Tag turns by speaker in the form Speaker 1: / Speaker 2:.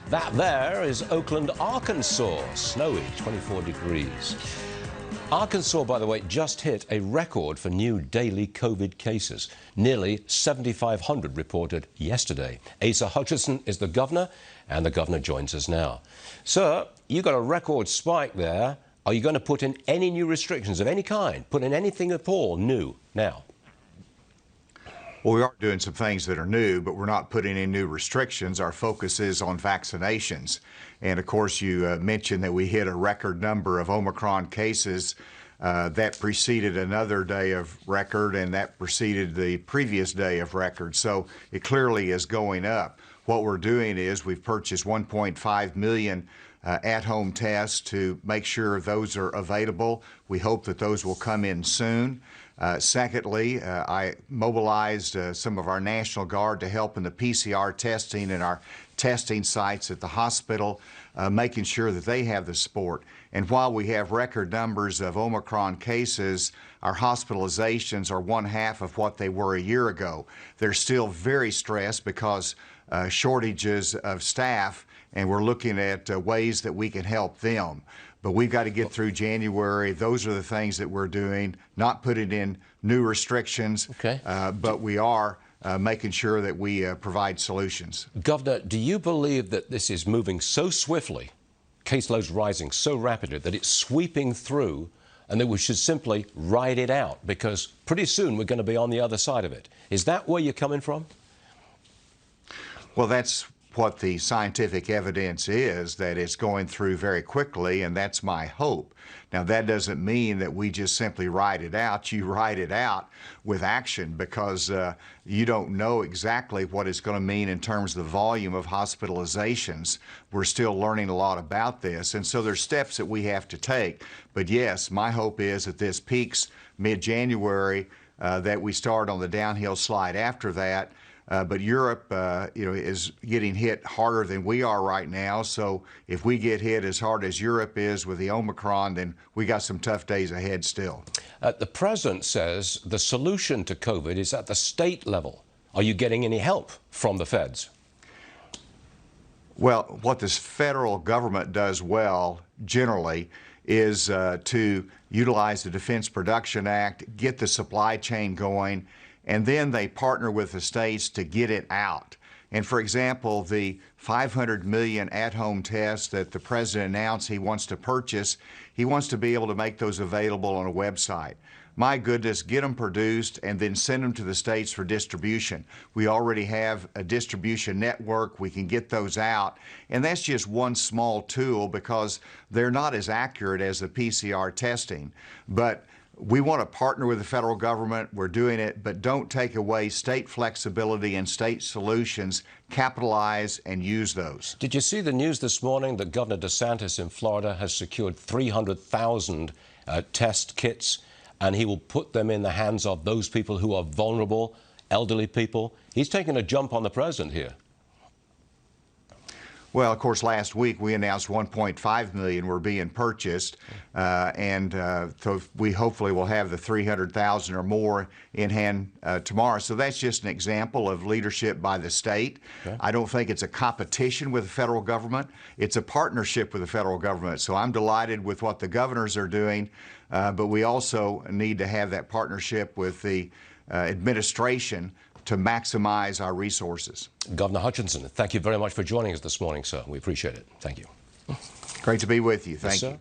Speaker 1: That there is Oakland, Arkansas. Snowy, 24 degrees. Arkansas, by the way, just hit a record for new daily COVID cases. Nearly 7,500 reported yesterday. Asa Hutchinson is the governor, and the governor joins us now. Sir, you got a record spike there. Are you going to put in any new restrictions of any kind? Put in anything at all new now?
Speaker 2: Well, we are doing some things that are new, but we're not putting in new restrictions. Our focus is on vaccinations. And of course, you mentioned that we hit a record number of Omicron cases. That preceded another day of record, and that preceded the previous day of record. So it clearly is going up. What we're doing is we've purchased 1.5 million at-home tests to make sure those are available. We hope that those will come in soon. Secondly, I mobilized some of our National Guard to help in the PCR testing and our testing sites at the hospital, making sure that they have the support. And while we have record numbers of Omicron cases, our hospitalizations are one half of what they were a year ago. They're still very stressed because shortages of staff, and we're looking at ways that we can help them. But we've got to get through January. Those are the things that we're doing, not putting in new restrictions, but we are making sure that we provide solutions.
Speaker 1: Governor, do you believe that this is moving so swiftly, caseloads rising so rapidly, that it's sweeping through and that we should simply ride it out? Because pretty soon we're going to be on the other side of it. Is that where you're coming from?
Speaker 2: Well, that's what the scientific evidence is, that it's going through very quickly, and that's my hope. Now, that doesn't mean that we just simply ride it out. You ride it out with action, because you don't know exactly what it's going to mean in terms of the volume of hospitalizations. We're still learning a lot about this, and so there's steps that we have to take. But yes, my hope is that this peaks mid-January, that we start on the downhill slide after that. But Europe, is getting hit harder than we are right now. So if we get hit as hard as Europe is with the Omicron, then we got some tough days ahead still.
Speaker 1: The president says the solution to COVID is at the state level. Are you getting any help from the feds?
Speaker 2: Well, what this federal government does well, generally, is to utilize the Defense Production Act, get the supply chain going, and then they partner with the states to get it out. And for example, the 500 million at-home tests that the president announced he wants to purchase, he wants to be able to make those available on a website. My goodness, get them produced and then send them to the states for distribution. We already have a distribution network. We can get those out. And that's just one small tool, because they're not as accurate as the PCR testing. But we want to partner with the federal government. We're doing it, but don't take away state flexibility and state solutions. Capitalize and use those.
Speaker 1: Did you see the news this morning that Governor DeSantis in Florida has secured 300,000 test kits, and he will put them in the hands of those people who are vulnerable, elderly people? He's taking a jump on the president here.
Speaker 2: Well, of course, last week we announced 1.5 million were being purchased, so we hopefully will have the 300,000 or more in hand tomorrow. So that's just an example of leadership by the state. Okay. I don't think it's a competition with the federal government. It's a partnership with the federal government. So I'm delighted with what the governors are doing, but we also need to have that partnership with the administration to maximize our resources.
Speaker 1: Governor Hutchinson, thank you very much for joining us this morning, sir. We appreciate it. Thank you.
Speaker 2: Great to be with you. Thank you.